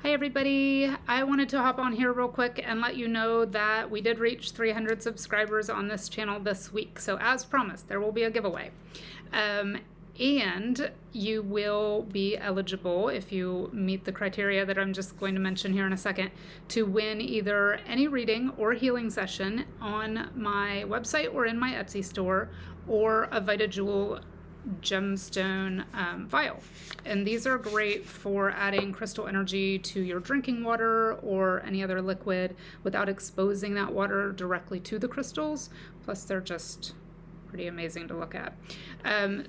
Hi everybody, I wanted to hop on here real quick and let you know that we did reach 300 subscribers on this channel this week. So as promised, there will be a giveaway. And you will be eligible, if you meet the criteria that I'm just going to mention here in a second, to win either any reading or healing session on my website or in my Etsy store, or a VitaJewel gemstone vial. And these are great for adding crystal energy to your drinking water or any other liquid without exposing that water directly to the crystals. Plus they're just pretty amazing to look at.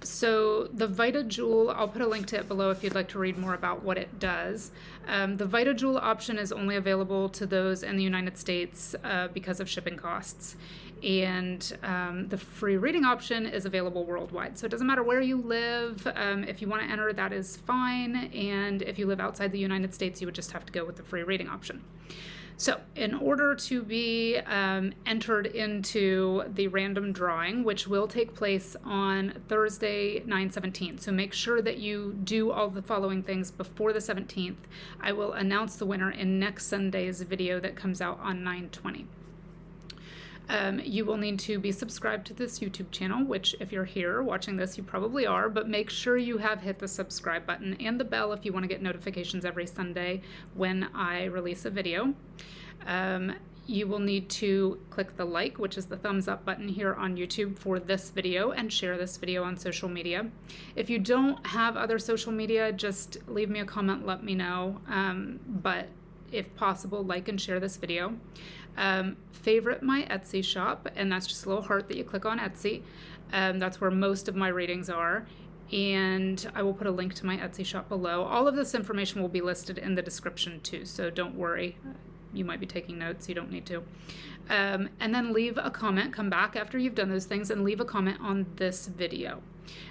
So the VitaJewel, I'll put a link to it below if you'd like to read more about what it does. The VitaJewel option is only available to those in the United States because of shipping costs. And the free reading option is available worldwide. So it doesn't matter where you live. If you want to enter, that is fine. And if you live outside the United States, you would just have to go with the free reading option. So in order to be entered into the random drawing, which will take place on Thursday, 9/17, so make sure that you do all the following things before the 17th. I will announce the winner in next Sunday's video that comes out on 9/20. You will need to be subscribed to this YouTube channel, which if you're here watching this, you probably are, but make sure you have hit the subscribe button and the bell if you want to get notifications every Sunday when I release a video. You will need to click the like, which is the thumbs up button here on YouTube for this video, and share this video on social media. If you don't have other social media, just leave me a comment, let me know. But if possible, like and share this video. Favorite my Etsy shop, and that's just a little heart that you click on Etsy. That's where most of my readings are. And I will put a link to my Etsy shop below. All of this information will be listed in the description too, so don't worry. You might be taking notes, you don't need to. And then leave a comment, come back after you've done those things and leave a comment on this video.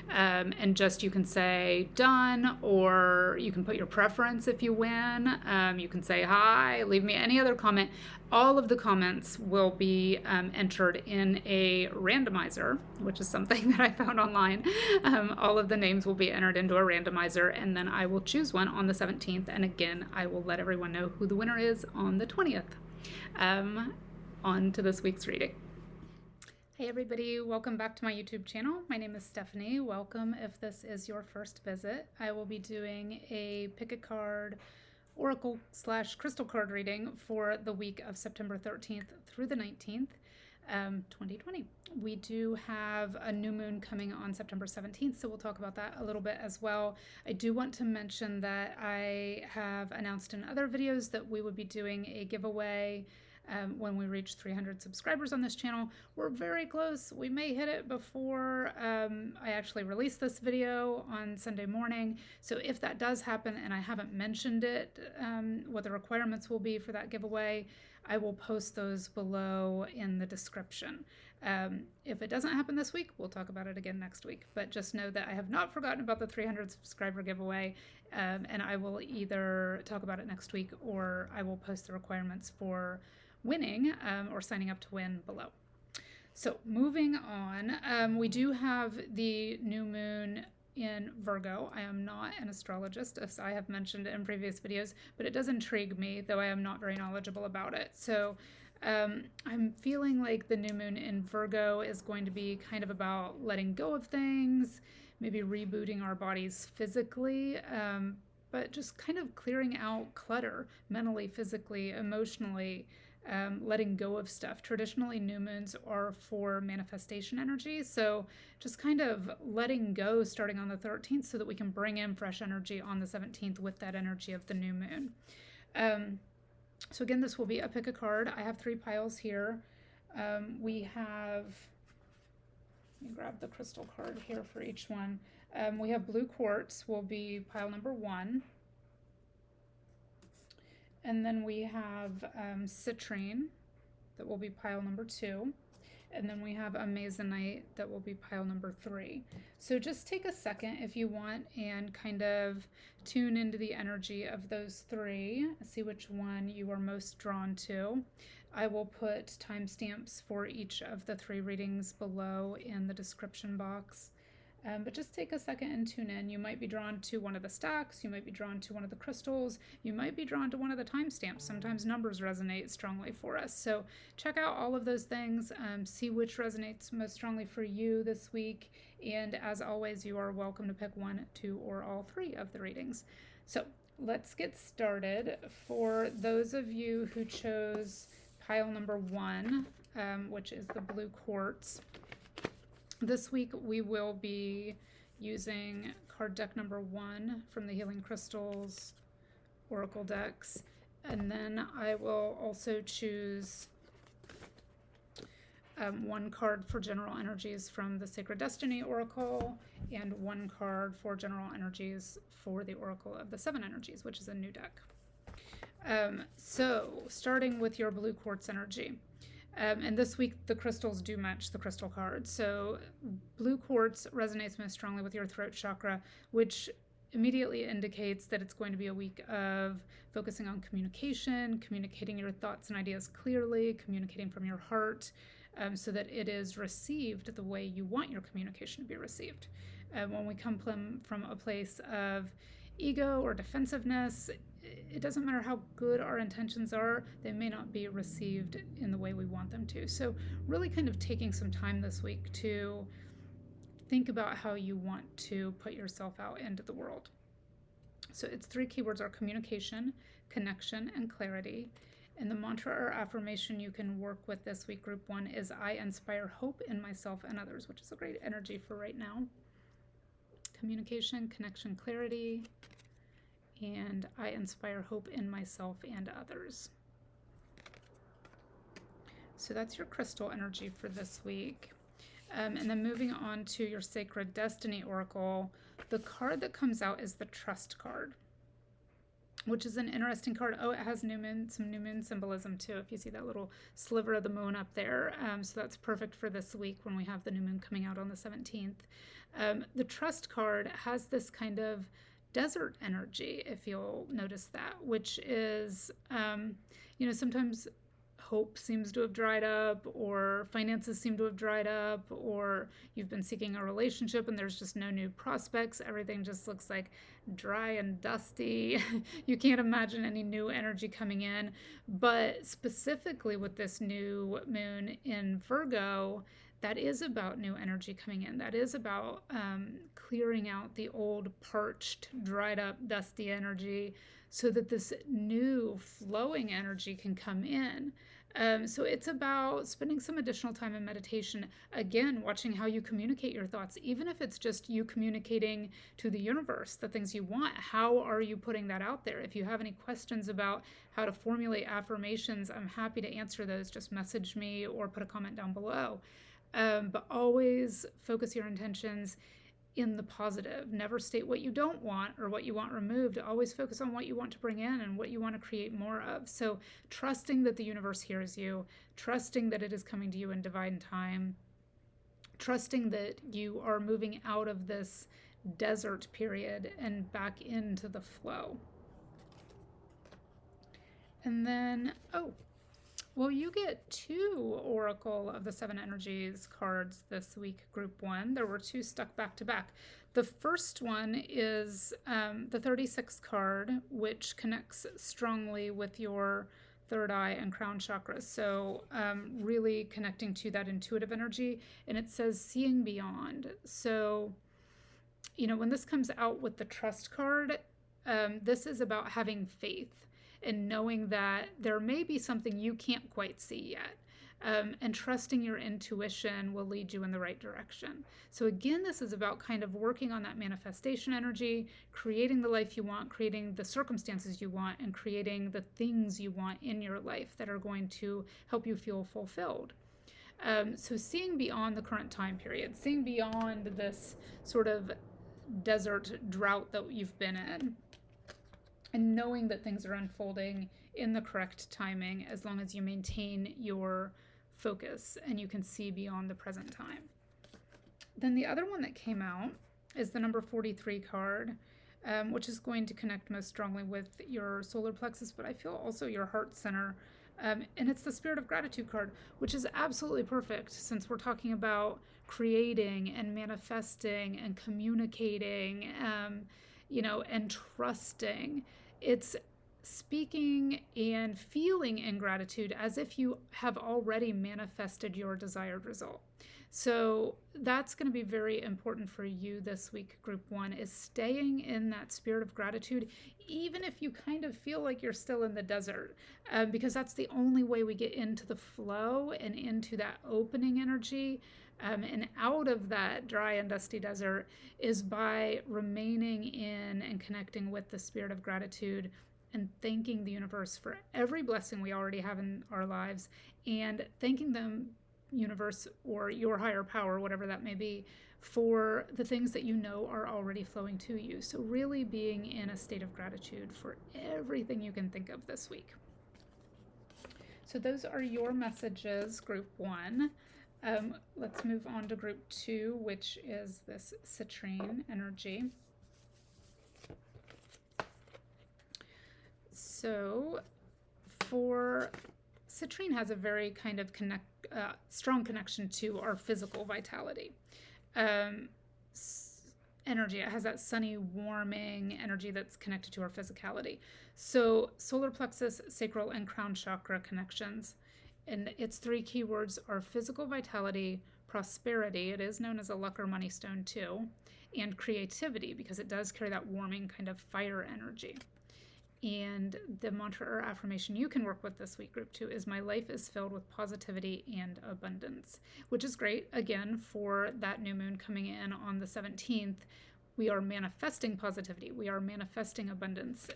And just, you can say done, or you can put your preference if you win. You can say hi, leave me any other comment. All of the comments will be entered in a randomizer, which is something that I found online. All of the names will be entered into a randomizer, and then I will choose one on the 17th. And again, I will let everyone know who the winner is on the 20th. On to this week's reading. Hey everybody, welcome back to my YouTube channel. My name is Stephanie. Welcome if this is your first visit. I will be doing a pick a card oracle / crystal card reading for the week of September 13th through the 19th, 2020. We do have a new moon coming on September 17th, so we'll talk about that a little bit as well. I do want to mention that I have announced in other videos that we would be doing a giveaway when we reach 300 subscribers on this channel. We're very close. We may hit it before I actually release this video on Sunday morning. So if that does happen and I haven't mentioned it, what the requirements will be for that giveaway, I will post those below in the description. If it doesn't happen this week, we'll talk about it again next week. But just know that I have not forgotten about the 300 subscriber giveaway, and I will either talk about it next week or I will post the requirements for winning or signing up to win below. So moving on, we do have the new moon in Virgo. I am not an astrologist, as I have mentioned in previous videos, but it does intrigue me, though I am not very knowledgeable about it. So I'm feeling like the new moon in Virgo is going to be kind of about letting go of things, maybe rebooting our bodies physically, but just kind of clearing out clutter mentally, physically, emotionally, letting go of stuff. Traditionally, new moons are for manifestation energy, so just kind of letting go starting on the 13th so that we can bring in fresh energy on the 17th with that energy of the new moon. So again, this will be a pick a card. I have 3 piles here. We have, let me grab the crystal card here for each one. We have blue quartz will be pile number 1. And then we have citrine that will be pile number 2. And then we have amazonite that will be pile number 3. So just take a second if you want and kind of tune into the energy of those 3. See which one you are most drawn to. I will put timestamps for each of the 3 readings below in the description box. But just take a second and tune in. You might be drawn to one of the stacks, you might be drawn to one of the crystals, you might be drawn to one of the timestamps. Sometimes numbers resonate strongly for us. So check out all of those things, see which resonates most strongly for you this week. And as always, you are welcome to pick 1, 2, or all 3 of the readings. So let's get started. For those of you who chose pile number 1, which is the blue quartz, this week we will be using card deck number 1 from the Healing Crystals Oracle decks, and then I will also choose 1 card for general energies from the Sacred Destiny Oracle, and 1 card for general energies for the Oracle of the 7 Energies, which is a new deck. So starting with your blue quartz energy. And this week, the crystals do match the crystal cards. So blue quartz resonates most strongly with your throat chakra, which immediately indicates that it's going to be a week of focusing on communication, communicating your thoughts and ideas clearly, communicating from your heart, so that it is received the way you want your communication to be received. When we come from a place of ego or defensiveness, it doesn't matter how good our intentions are, they may not be received in the way we want them to. So really kind of taking some time this week to think about how you want to put yourself out into the world. So its 3 keywords are communication, connection, and clarity. And the mantra or affirmation you can work with this week, group 1, is I inspire hope in myself and others, which is a great energy for right now. Communication, connection, clarity, and I inspire hope in myself and others. So that's your crystal energy for this week. And then moving on to your Sacred Destiny Oracle, the card that comes out is the Trust card, which is an interesting card. Oh, it has some new moon symbolism too, if you see that little sliver of the moon up there. So that's perfect for this week when we have the new moon coming out on the 17th. The Trust card has this kind of desert energy, if you'll notice that, which is, sometimes hope seems to have dried up, or finances seem to have dried up, or you've been seeking a relationship and there's just no new prospects. Everything just looks like dry and dusty. You can't imagine any new energy coming in. But specifically with this new moon in Virgo, that is about new energy coming in. That is about clearing out the old, parched, dried up, dusty energy so that this new flowing energy can come in. So it's about spending some additional time in meditation, again, watching how you communicate your thoughts, even if it's just you communicating to the universe the things you want. How are you putting that out there? If you have any questions about how to formulate affirmations, I'm happy to answer those. Just message me or put a comment down below. But always focus your intentions in the positive. Never state what you don't want or what you want removed. Always focus on what you want to bring in and what you want to create more of. So trusting that the universe hears you, trusting that it is coming to you in divine time, trusting that you are moving out of this desert period and back into the flow. And then, you get 2 Oracle of the 7 Energies cards this week, group 1. There were 2 stuck back to back. The first one is the 36 card, which connects strongly with your third eye and crown chakras. So really connecting to that intuitive energy. And it says seeing beyond. So, when this comes out with the Trust card, this is about having faith and knowing that there may be something you can't quite see yet. And trusting your intuition will lead you in the right direction. So again, this is about kind of working on that manifestation energy, creating the life you want, creating the circumstances you want, and creating the things you want in your life that are going to help you feel fulfilled. So seeing beyond the current time period, seeing beyond this sort of desert drought that you've been in, and knowing that things are unfolding in the correct timing as long as you maintain your focus and you can see beyond the present time. Then the other one that came out is the number 43 card, which is going to connect most strongly with your solar plexus, but I feel also your heart center. And it's the Spirit of Gratitude card, which is absolutely perfect since we're talking about creating and manifesting and communicating, and trusting. It's speaking and feeling in gratitude as if you have already manifested your desired result. So that's going to be very important for you this week, group 1, is staying in that spirit of gratitude, even if you kind of feel like you're still in the desert, because that's the only way we get into the flow and into that opening energy, and out of that dry and dusty desert, is by remaining in and connecting with the spirit of gratitude and thanking the universe for every blessing we already have in our lives, and thanking them, universe, or your higher power, whatever that may be, for the things that you know are already flowing to you. So really being in a state of gratitude for everything you can think of this week. So those are your messages, group 1. Let's move on to group 2, which is this citrine energy. So for citrine has a very kind of strong connection to our physical vitality. Energy. It has that sunny, warming energy that's connected to our physicality. So solar plexus, sacral, and crown chakra connections. And its 3 keywords are physical vitality, prosperity, it is known as a luck or money stone too, and creativity, because it does carry that warming kind of fire energy. And the mantra or affirmation you can work with this week, group 2, is my life is filled with positivity and abundance, which is great, again, for that new moon coming in on the 17th. We are manifesting positivity. We are manifesting abundance,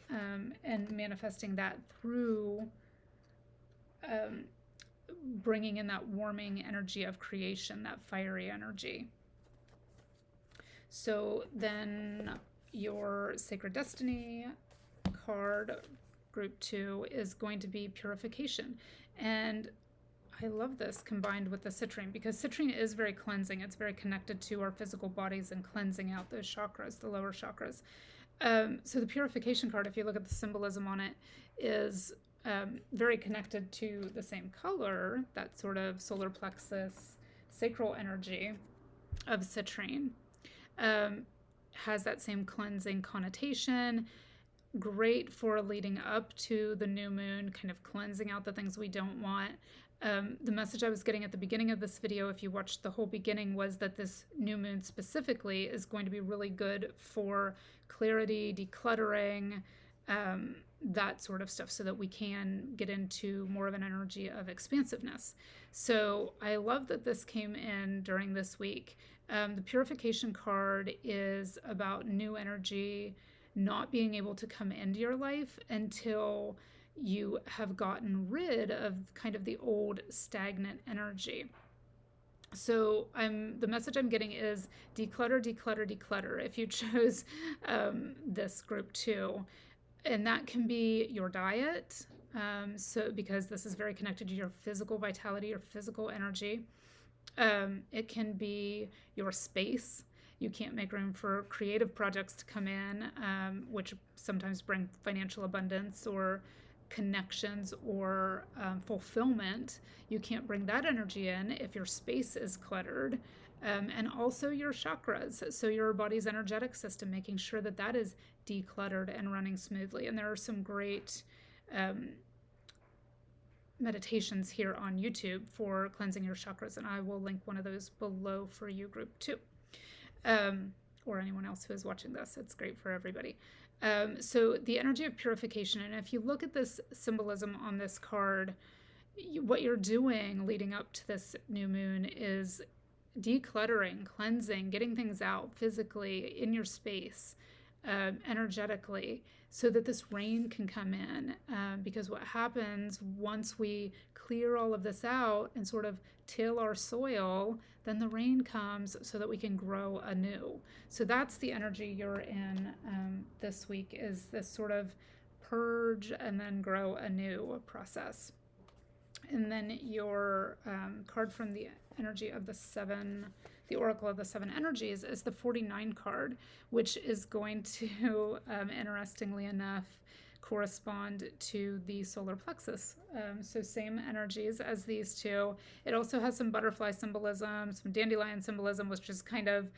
and manifesting that through bringing in that warming energy of creation, that fiery energy. So then your Sacred Destiny card, group 2, is going to be purification. And I love this combined with the citrine, because citrine is very cleansing. It's very connected to our physical bodies and cleansing out those chakras, the lower chakras. So the purification card, if you look at the symbolism on it, is very connected to the same color, that sort of solar plexus, sacral energy of citrine. Has that same cleansing connotation. Great for leading up to the new moon, kind of cleansing out the things we don't want. The message I was getting at the beginning of this video, if you watched the whole beginning, was that this new moon specifically is going to be really good for clarity, decluttering, that sort of stuff, so that we can get into more of an energy of expansiveness. So I love that this came in during this week. The purification card is about new energy not being able to come into your life until you have gotten rid of kind of the old stagnant energy. So the message I'm getting is declutter, declutter, declutter, if you chose this group 2. And that can be your diet, so because this is very connected to your physical vitality, your physical energy. It can be your space. You can't make room for creative projects to come in, which sometimes bring financial abundance or connections or fulfillment. You can't bring that energy in if your space is cluttered. And also your chakras, so your body's energetic system, making sure that that is decluttered and running smoothly. And there are some great meditations here on YouTube for cleansing your chakras, and I will link one of those below for you, group 2. Or anyone else who is watching this. It's great for everybody. So the energy of purification, and if you look at this symbolism on this card, what you're doing leading up to this new moon is decluttering, cleansing, getting things out physically in your space, energetically, so that this rain can come in. Because what happens once we clear all of this out and sort of till our soil, then the rain comes so that we can grow anew. So that's the energy you're in this week, is this sort of purge and then grow anew process. And then your card from the energy of the Oracle of the 7 energies, is the 49 card, which is going to, interestingly enough, correspond to the solar plexus. So same energies as these two. It also has some butterfly symbolism, some dandelion symbolism, which is kind of,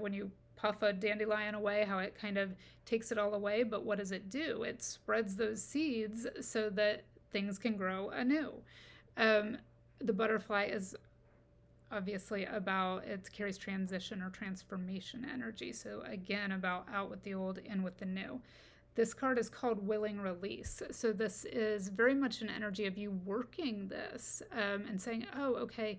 when you puff a dandelion away, how it kind of takes it all away. But what does it do? It spreads those seeds so that things can grow anew. The butterfly is obviously it carries transition or transformation energy. So again, about out with the old, in with the new. This card is called Willing Release. So this is very much an energy of you working this and saying, oh, okay,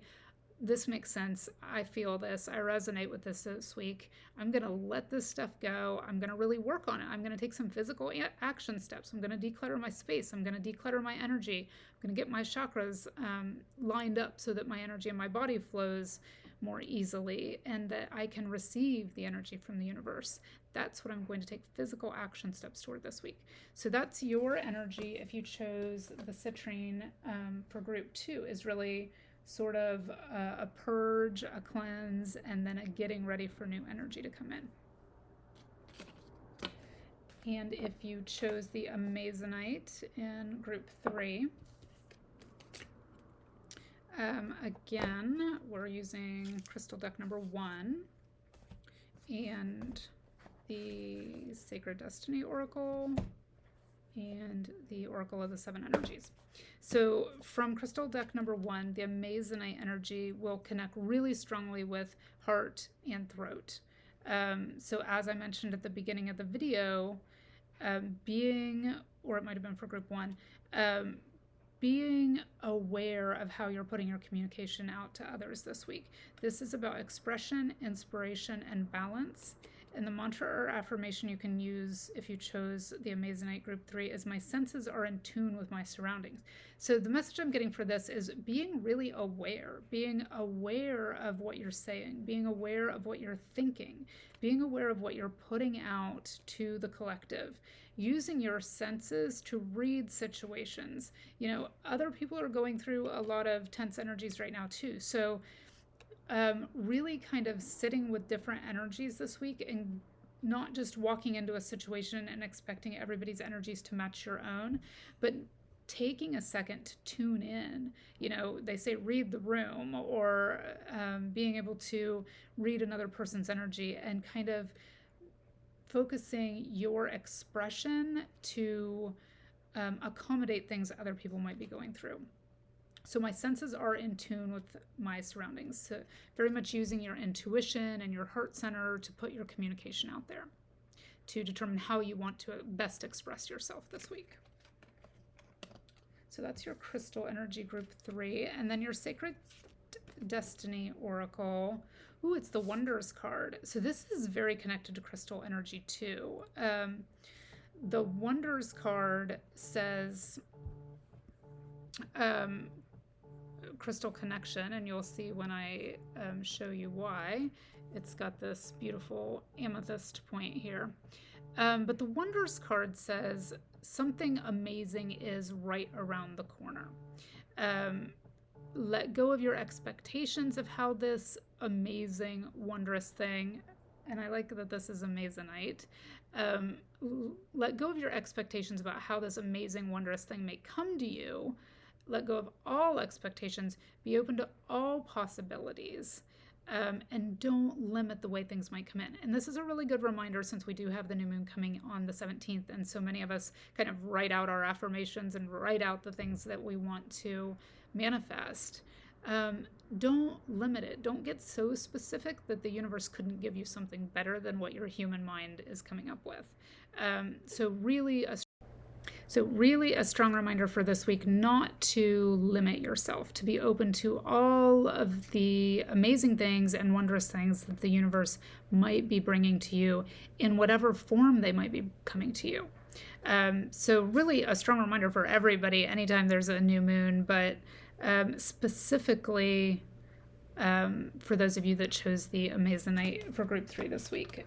this makes sense. I feel this. I resonate with this week. I'm going to let this stuff go. I'm going to really work on it. I'm going to take some physical action steps. I'm going to declutter my space. I'm going to declutter my energy. I'm going to get my chakras lined up so that my energy in my body flows more easily and that I can receive the energy from the universe. That's what I'm going to take physical action steps toward this week. So that's your energy. If you chose the Citrine for group 2, is really sort of a purge, a cleanse, and then a getting ready for new energy to come in. And if you chose the Amazonite in group 3, again, we're using crystal deck number 1 and the Sacred Destiny Oracle and the Oracle of the 7 Energies. So from crystal deck number 1, the Amazonite energy will connect really strongly with heart and throat. So as I mentioned at the beginning of the video, or it might have been for group 1, being aware of how you're putting your communication out to others this week. This is about expression, inspiration, and balance. And the mantra or affirmation you can use if you chose the Amazonite group 3 is, my senses are in tune with my surroundings. So the message I'm getting for this is being really aware, being aware of what you're saying, being aware of what you're thinking, being aware of what you're putting out to the collective, using your senses to read situations. Other people are going through a lot of tense energies right now too. So really kind of sitting with different energies this week and not just walking into a situation and expecting everybody's energies to match your own, but taking a second to tune in. They say read the room, or being able to read another person's energy and kind of focusing your expression to accommodate things other people might be going through. So my senses are in tune with my surroundings. So very much using your intuition and your heart center to put your communication out there to determine how you want to best express yourself this week. So that's your crystal energy group 3. And then your Sacred Destiny Oracle. Ooh, it's the Wonders card. So this is very connected to crystal energy too. The Wonders card says crystal connection, and you'll see when I show you why. It's got this beautiful amethyst point here. But the Wonders card says something amazing is right around the corner. Let go of your expectations of how this amazing, wondrous thing, and I like that this is Amazonite, let go of your expectations about how this amazing, wondrous thing may come to you. Let go of all expectations. Be open to all possibilities. And don't limit the way things might come in. And this is a really good reminder, since we do have the new moon coming on the 17th, and so many of us kind of write out our affirmations and write out the things that we want to manifest. Don't limit it. Don't get so specific that the universe couldn't give you something better than what your human mind is coming up with. So really a strong reminder for this week not to limit yourself, to be open to all of the amazing things and wondrous things that the universe might be bringing to you in whatever form they might be coming to you. So really a strong reminder for everybody anytime there's a new moon, but specifically for those of you that chose the Amazonite for group 3 this week,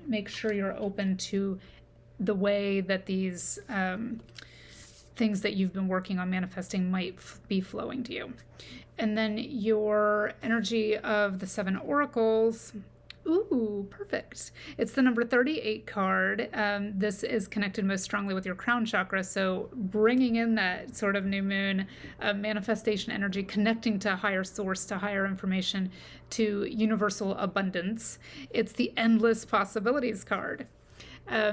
make sure you're open to the way that these things that you've been working on manifesting might be flowing to you. And then your energy of the 7 oracles. Ooh, perfect. It's the number 38 card. This is connected most strongly with your crown chakra. So bringing in that sort of new moon manifestation energy, connecting to higher source, to higher information, to universal abundance. It's the endless possibilities card.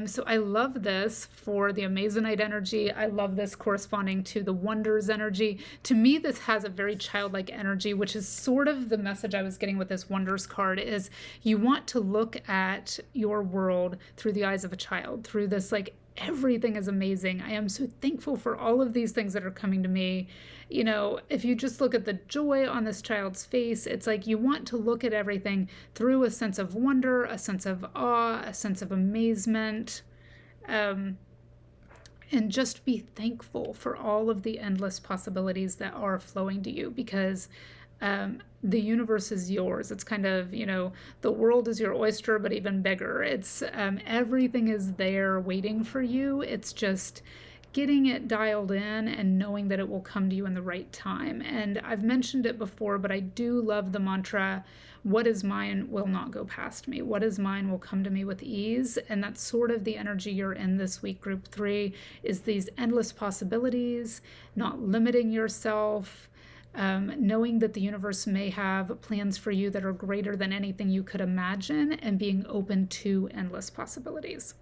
So I love this for the Amazonite energy. I love this corresponding to the Wonders energy. To me, this has a very childlike energy, which is sort of the message I was getting with this Wonders card, is you want to look at your world through the eyes of a child, through this like everything is amazing. I am so thankful for all of these things that are coming to me. You know, if you just look at the joy on this child's face, it's like you want to look at everything through a sense of wonder, a sense of awe, a sense of amazement, and just be thankful for all of the endless possibilities that are flowing to you, because the universe is yours. It's kind of, you know, the world is your oyster, but even bigger. It's everything is there waiting for you. It's just getting it dialed in and knowing that it will come to you in the right time. And I've mentioned it before, but I do love the mantra, what is mine will not go past me. What is mine will come to me with ease. And that's sort of the energy you're in this week, group 3, is these endless possibilities, not limiting yourself, knowing that the universe may have plans for you that are greater than anything you could imagine, and being open to endless possibilities.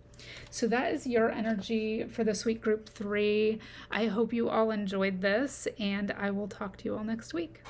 So that is your energy for this week, group 3. I hope you all enjoyed this, and I will talk to you all next week.